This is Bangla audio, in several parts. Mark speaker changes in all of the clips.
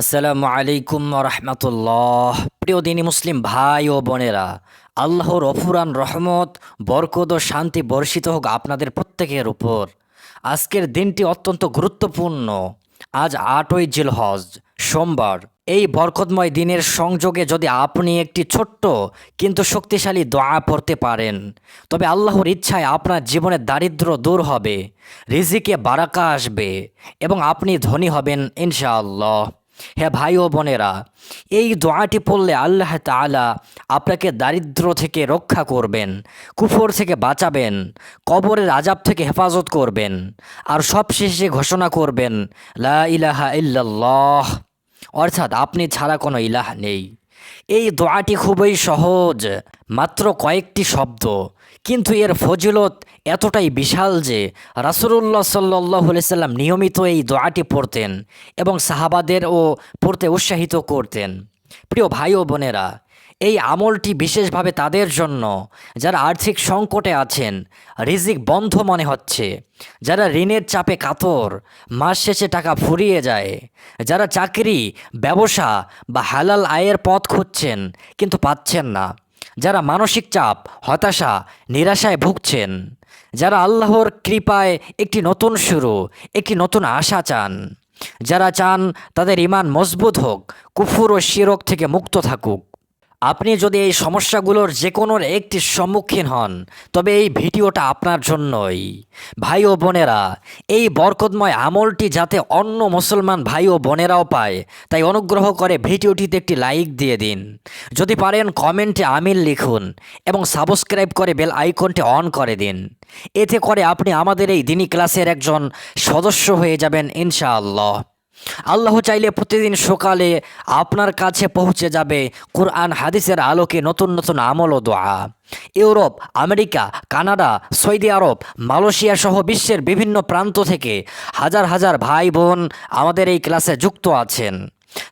Speaker 1: আসসালামু আলাইকুম রহমতুল্লাহ। প্রিয় দিনী মুসলিম ভাই ও বোনেরা, আল্লাহর অফুরান রহমত, বরকত ও শান্তি বর্ষিত হোক আপনাদের প্রত্যেকের উপর। আজকের দিনটি অত্যন্ত গুরুত্বপূর্ণ। আজ 8ই জিলহজ, সোমবার। এই বরকতময় দিনের সংযোগে যদি আপনি একটি ছোট্ট কিন্তু শক্তিশালী দোয়া পড়তে পারেন, তবে আল্লাহর ইচ্ছায় আপনার জীবনের দারিদ্র্য দূর হবে, রিজিকে বারাকা আসবে এবং আপনি ধনী হবেন ইনশাআল্লাহ। হ্যাঁ ভাই ও বোনেরা, এই দোয়াটি পড়লে আল্লাহ তাআলা আপনাকে দারিদ্র থেকে রক্ষা করবেন, কুফর থেকে বাঁচাবেন, কবরের আযাব থেকে হেফাজত করবেন, আর সবশেষে ঘোষণা করবেন লা ইলাহা ইল্লাল্লাহ, অর্থাৎ আপনি ছাড়া কোনো ইলাহ নেই। এই দোয়াটি খুবই সহজ, মাত্র কয়েকটি শব্দ, কিন্তু এর ফজিলত এতটাই বিশাল যে রাসূলুল্লাহ সাল্লাল্লাহু আলাইহি সাল্লাম নিয়মিত এই দোয়াটি পড়তেন এবং সাহাবাদেরও পড়তে উৎসাহিত করতেন। প্রিয় ভাই ও বোনেরা, এই আমলটি বিশেষভাবে তাদের জন্য যারা আর্থিক সংকটে আছেন, রিজিক বন্ধ মনে হচ্ছে, যারা ঋণের চাপে কাতর, মাস শেষে টাকা ফুরিয়ে যায়, যারা চাকরি, ব্যবসা বা হালাল আয়ের পথ খুঁজছেন কিন্তু পাচ্ছেন না, যারা মানসিক চাপ, হতাশা, নিরাশায় ভুগছেন, যারা আল্লাহর কৃপায় একটি নতুন শুরু, একটি নতুন আশা চান, যারা চান তাদের ঈমান মজবুত হোক, কুফর ও শিরক থেকে মুক্ত থাকুক। আপনি যদি এই সমস্যাগুলোর যে কোনোর একটি সম্মুখীন হন, তবে এই ভিডিওটা আপনার জন্যই। ভাই ও বোনেরা, এই বরকতময় আমলটি যাতে অন্য মুসলমান ভাই ও বোনেরাও পায়, তাই অনুগ্রহ করে ভিডিওটিতে একটি লাইক দিয়ে দিন। যদি পারেন কমেন্টে আমিন লিখুন এবং সাবস্ক্রাইব করে বেল আইকনটি অন করে দিন। এতে করে আপনি আমাদের এই দিনী ক্লাসের একজন সদস্য হয়ে যাবেন ইনশাআল্লাহ। আল্লাহ চাইলে প্রতিদিন সকালে আপনার কাছে পৌঁছে যাবে কোরআন হাদিসের আলোকে নতুন নতুন আমল ও দোয়া। ইউরোপ, আমেরিকা, কানাডা, সৌদি আরব, মালয়েশিয়া সহ বিশ্বের বিভিন্ন প্রান্ত থেকে হাজার হাজার ভাই বোন আমাদের এই ক্লাসে যুক্ত আছেন।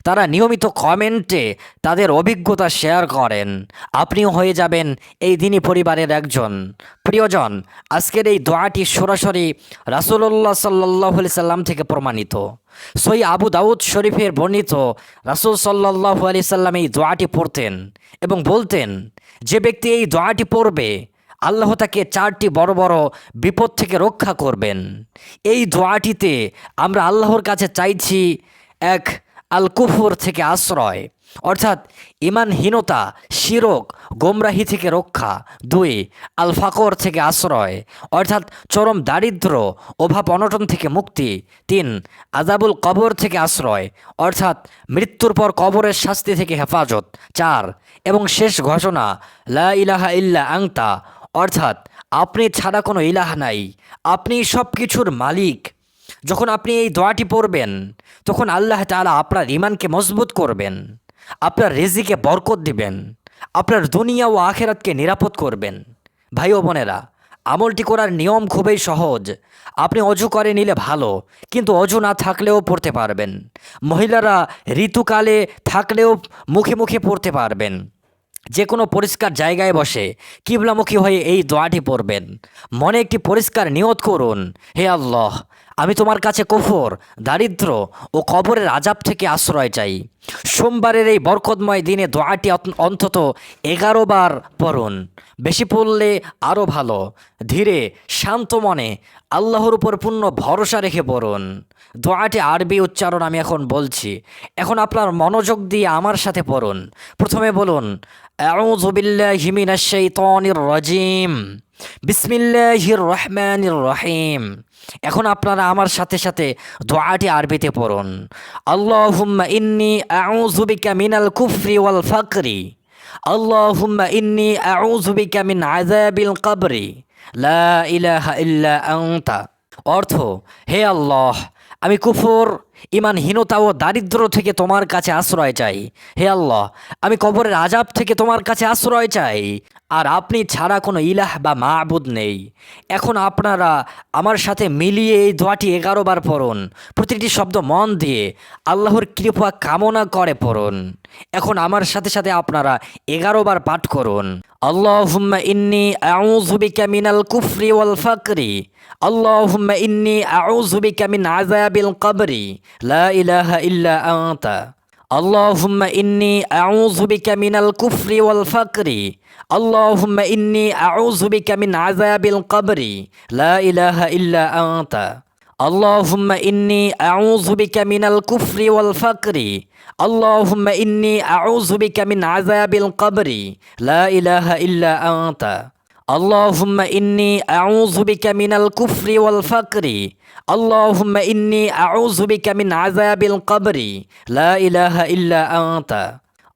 Speaker 1: তারা নিয়মিত কমেন্টে তাদের অভিজ্ঞতা শেয়ার করেন। আপনিও হয়ে যাবেন এই দিনী পরিবারের একজন। প্রিয়জন, আজকের এই দোয়াটি সরাসরি রাসূলুল্লাহ সাল্লাল্লাহু আলাইহি সাল্লাম থেকে প্রমাণিত। সহিহ আবু দাউদ শরীফের বর্ণিত, রাসূল সাল্লাল্লাহু আলাইহি সাল্লাম এই দোয়াটি পড়তেন এবং বলতেন, যে ব্যক্তি এই দোয়াটি পড়বে আল্লাহ তাকে 4টি বড় বড় বিপদ থেকে রক্ষা করবেন। এই দোয়াটিতে আমরা আল্লাহর কাছে চাইছি, এক, আল কুফর থেকে আশ্রয়, অর্থাৎ ইমানহীনতা, শিরক, গোমরাহি থেকে রক্ষা। 2, আল ফাকর থেকে আশ্রয়, অর্থাৎ চরম দারিদ্র, অভাব অনটন থেকে মুক্তি। 3, আযাবুল কবর থেকে আশ্রয়, অর্থাৎ মৃত্যুর পর কবরের শাস্তি থেকে হেফাজত। 4, এবং শেষ ঘোষণা লা ইলাহা ইল্লা আনতা, অর্থাৎ আপনি ছাড়া কোনো ইলাহ নাই, আপনি সব কিছুর মালিক। যখন আপনি এই দোয়াটি পড়বেন, তখন আল্লাহ তাআলা আপনার ঈমানকে মজবুত করবেন, আপনার রিজিকে বরকত দিবেন, আপনার দুনিয়া ও আখিরাতকে নিরাপদ করবেন। ভাই ও বোনেরা, আমলটি করার নিয়ম খুবই সহজ। আপনি অজু করে নিলে ভালো, কিন্তু অজু না থাকলেও পড়তে পারবেন। মহিলারা ঋতুকালে থাকলেও মুখে মুখে পড়তে পারবেন। যে কোনো পরিষ্কার জায়গায় বসে কিবলামুখী হয়ে এই দোয়াটি পড়বেন। মনে একটি পরিষ্কার নিয়ত করুন, হে আল্লাহ, আমি তোমার কাছে কুফর, দারিদ্র ও কবরের আযাব থেকে আশ্রয় চাই। সোমবারের এই বরকতময় দিনে দোয়াটি অন্তত 11 বার পড়ুন। বেশি পড়লে আরও ভালো। ধীরে শান্ত মনে আল্লাহর উপর পূর্ণ ভরসা রেখে পড়ুন। দোয়াটি আরবি উচ্চারণ আমি এখন বলছি, এখন আপনার মনোযোগ দিয়ে আমার সাথে পড়ুন। প্রথমে বলুন, আউযু বিল্লাহি মিনাশ শাইতানির রাজিম, বিসমিল্লাহির রহমানির রহিম। এখন আপনারা আমার সাথে সাথে দোয়াটি আরবিতে পড়ুন। আল্লাহুম্মা ইন্নী আউযু বিকা মিনাল কুফরি ওয়াল ফাকরি, আল্লাহুম্মা ইন্নী আউযু বিকা মিন আযাবিল কবরি, লা ইলাহা ইল্লা আনতা। অর্থ, হে আল্লাহ, আমি কুফর, ইমানহীনতা ও দারিদ্র থেকে তোমার কাছে আশ্রয় চাই। হে আল্লাহ, আমি কবরের আযাব থেকে তোমার কাছে আশ্রয় চাই, আর আপনি ছাড়া কোনো ইলাহ বা মাবুদ নেই। এখন আপনারা আমার সাথে মিলিয়ে এই দোয়াটি 11 বার পড়ুন। প্রতিটি শব্দ মন দিয়ে আল্লাহর কৃপা কামনা করে পড়ুন। এখন আমার সাথে সাথে আপনারা 11 বার পাঠ করুন। আল্লাহুম্মা ইন্নী আউযু বিকা মিনাল কুফরি ওয়াল ফাকরি, আল্লাহুম্মা ইন্নী আউযু বিকা মিন আযাবিল কবরি, লা ইলাহা ইল্লা আনতা। আল্লাহুম্মা ইন্নী আউযু বিকা মিনাল কুফরি ওয়াল ফাকরি। আল্লাহুম্মা ইন্নী আউযু বিকা মিন আযাবিল কবরি। লা ইলাহা ইল্লা আনতা। আল্লাহুম্মা ইন্নী আউযু বিকা মিনাল কুফরি ওয়াল ফাকরি। আল্লাহুম্মা ইন্নী আউযু বিকা মিন আযাবিল কবরি। লা ইলাহা ইল্লা আনতা। আল্লাহুম্মা ইন্নী আউযু বিকা মিনাল কুফরি ওয়াল ফাকরি। আল্লাহুম্মা ইন্নী আউযু বিকা মিন আযাবিল কবরি। লা ইলাহা ইল্লা আনতা।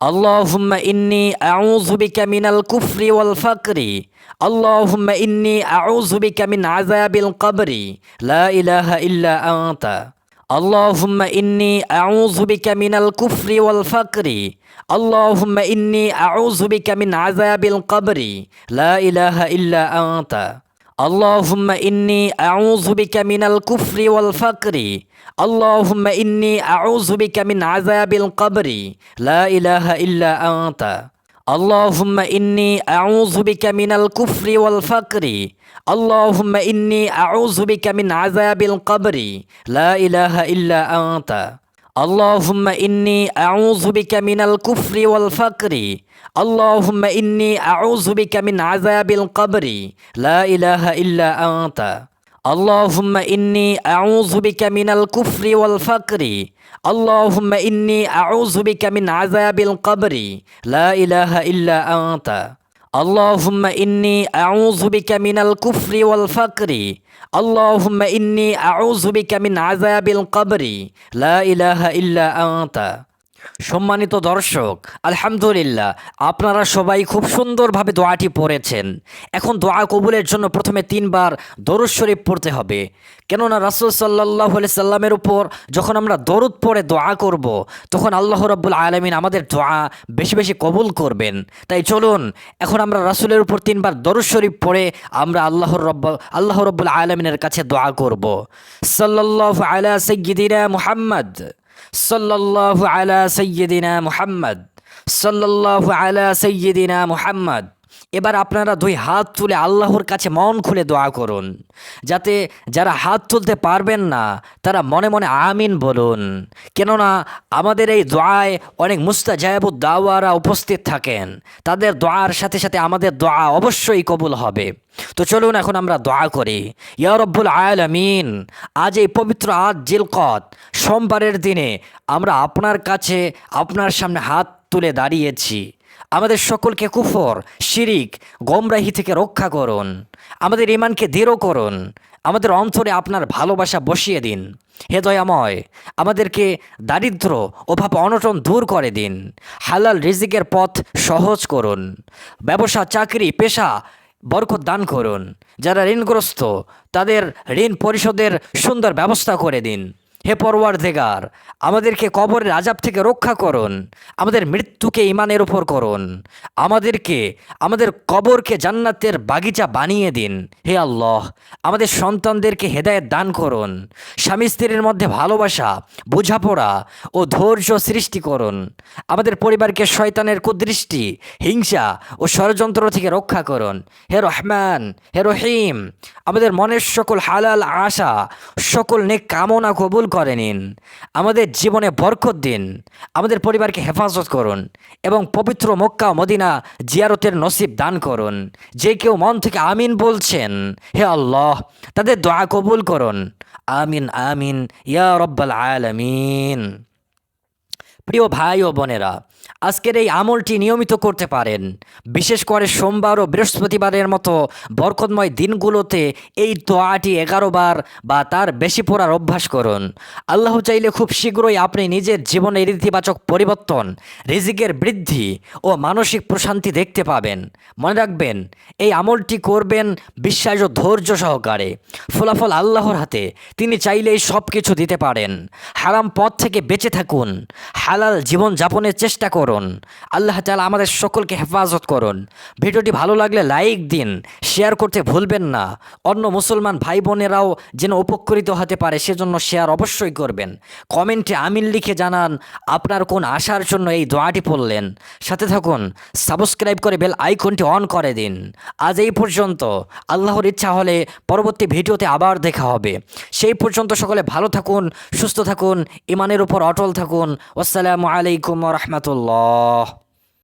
Speaker 1: আল্লাহুম্মা ইন্নী আউযু বিকা মিনাল কুফরি ওয়াল ফাকরি। আল্লাহুম্মা ইন্নী আউযু বিকা মিন আযাবিল কবরি। লা ইলাহা ইল্লা আনতা। আল্লাহুম্মা ইন্নী আউযু বিকা মিনাল কুফরি ওয়াল ফাকরি। আল্লাহুম্মা ইন্নী আউযু বিকা মিন আযাবিল কবরি। লা ইলাহা ইল্লা আনতা। আল্লাহুম্মা ইন্নী আউযু বিকা মিনাল কুফরি ওয়াল ফাকরি। আল্লাহুম্মা ইন্নী আউযু বিকা মিন আযাবিল কবরি। লা ইলাহা ইল্লা আনতা। আল্লাহুম্মা ইন্নী আউযু বিকা মিনাল কুফরি ওয়াল ফাকরি। আল্লাহুম্মা ইন্নী আউযু বিকা মিন আযাবিল কবরি। লা ইলাহা ইল্লা আনতা। আল্লাহুম্মা ইন্নী আউযু বিকা মিনাল কুফরি ওয়াল ফাকরি। আল্লাহুম্মা ইন্নী আউযু বিকা মিন আযাবিল কবরি। লা ইলাহা ইল্লা আনতা। আল্লাহুম্মা ইন্নী আউযু বিকা মিনাল কুফরি ওয়াল ফাকরি। আল্লাহুম্মা ইন্নী আউযু বিকা মিন আযাবিল কবরি। লা ইলাহা ইল্লা আনতা। আল্লাহুম্মা ইন্নী আউযু বিকা মিনাল কুফরি ওয়াল ফাকরি। আল্লাহুম্মা ইন্নী আউযু বিকা মিন আযাবিল কবরি। লা ইলাহা ইল্লা আনতা। সম্মানিত দর্শক, আলহামদুলিল্লাহ, আপনারা সবাই খুব সুন্দরভাবে দোয়াটি পড়েছেন। এখন দোয়া কবুলের জন্য প্রথমে 3 বার দরুদ শরীফ পড়তে হবে। কেননা রাসূল সাল্লাল্লাহু আলাইহি সাল্লামের উপর যখন আমরা দরুদ পড়ে দোয়া করব, তখন আল্লাহ রাব্বুল আলামিন আমাদের দোয়া বেশি বেশি কবুল করবেন। তাই চলুন এখন আমরা রাসূলের উপর 3 বার দরুদ শরীফ পড়ে আমরা আল্লাহ রাব্বুল আলামিনের কাছে দোয়া করব। সাল্লাল্লাহু আলা সাইয়্যিদিনা মুহাম্মদ। সাল্লাল্লাহু আলা সাইয়্যিদিনা মুহাম্মদ। সাল্লাল্লাহু আলা সাইয়্যিদিনা মুহাম্মদ। এবার আপনারা 2 হাত তুলে আল্লাহর কাছে মন খুলে দোয়া করুন। যাতে যারা হাত তুলতে পারবেন না তারা মনে মনে আমিন বলুন। কেননা আমাদের এই দোয়ায় অনেক মুস্তাজাবুদ দাওয়ারা উপস্থিত থাকেন। তাদের দোয়ার সাথে সাথে আমাদের দোয়া অবশ্যই কবুল হবে। তো চলুন এখন আমরা দোয়া করি। ইয়া রব্বুল আলামিন, আজ এই পবিত্র আজ জিলকত সোমবারের দিনে আমরা আপনার কাছে আপনার সামনে হাত তুলে দাঁড়িয়েছি। আমাদের সকলকে কুফর, শিরিক, গোমরাহি থেকে রক্ষা করুন। আমাদের ঈমানকে দৃঢ় করুন। আমাদের অন্তরে আপনার ভালোবাসা বসিয়ে দিন। হে দয়াময়, আমাদেরকে দারিদ্র, অভাব, অনটন দূর করে দিন। হালাল রিজিকের পথ সহজ করুন। ব্যবসা, চাকরি, পেশা বরকত দান করুন। যারা ঋণগ্রস্ত তাদের ঋণ পরিশোধের সুন্দর ব্যবস্থা করে দিন। হে পরওয়ারদিগার, আমাদেরকে কবরের আযাব থেকে রক্ষা করুন। আমাদের মৃত্যুকে ঈমানের উপর করুন। আমাদের কবরকে জান্নাতের বাগিচা বানিয়ে দিন। হে আল্লাহ, আমাদের সন্তানদেরকে হেদায়েত দান করুন। স্বামী স্ত্রীর মধ্যে ভালোবাসা, বোঝাপড়া ও ধৈর্য সৃষ্টি করুন। আমাদের পরিবারকে শয়তানের কুদৃষ্টি, হিংসা ও ষড়যন্ত্র থেকে রক্ষা করুন। হে রহমান, হে রহিম, আমাদের মনের সকল হালাল আশা, সকল নেক কামনা কবুল করে নিন। আমাদের জীবনে বরকত দিন। আমাদের পরিবারকে হেফাজত করুন এবং পবিত্র মক্কা ও মদিনা জিয়ারতের নসিব দান করুন। যে কেউ মন থেকে আমিন বলছেন, হে আল্লাহ, তাদের দোয়া কবুল করুন। আমিন আমিন ইয়া রব্বাল আলামিন। প্রিয় ভাই ও বোনেরা, আজকের এই আমলটি নিয়মিত করতে পারেন। বিশেষ করে সোমবার ও বৃহস্পতিবারের মতো বরকতময় দিনগুলোতে এই দোয়াটি 11 বার বা তার বেশি পড়ার অভ্যাস করুন। আল্লাহ চাইলে খুব শীঘ্রই আপনি নিজের জীবনের ইতিবাচক পরিবর্তন, রিজিকের বৃদ্ধি ও মানসিক প্রশান্তি দেখতে পাবেন। মনে রাখবেন, এই আমলটি করবেন বিশ্বাস ও ধৈর্য সহকারে। ফলাফল আল্লাহর হাতে। তিনি চাইলেই সব কিছু দিতে পারেন। হারাম পথ থেকে বেঁচে থাকুন। হালাল জীবন যাপনের চেষ্টা করুন। করুন। আল্লাহ তাআলা আমাদের সকলকে হেফাজত করুন। ভিডিওটি ভালো লাগলে লাইক দিন, শেয়ার করতে ভুলবেন না। অন্য মুসলমান ভাই বোনেরাও যেন উপকৃত হতে পারে সেজন্য শেয়ার অবশ্যই করবেন। কমেন্টে আমিন লিখে জানান আপনার কোন আশার জন্য এই দোয়াটি পড়লেন। সাথে থাকুন, সাবস্ক্রাইব করে বেল আইকনটি অন করে দিন। আজ এই পর্যন্ত। আল্লাহর ইচ্ছা হলে পরবর্তী ভিডিওতে আবার দেখা হবে। সেই পর্যন্ত সকলে ভালো থাকুন, সুস্থ থাকুন, ইমানের উপর অটল থাকুন। আসসালামু আলাইকুম ওয়া রাহমাতুল্লাহ।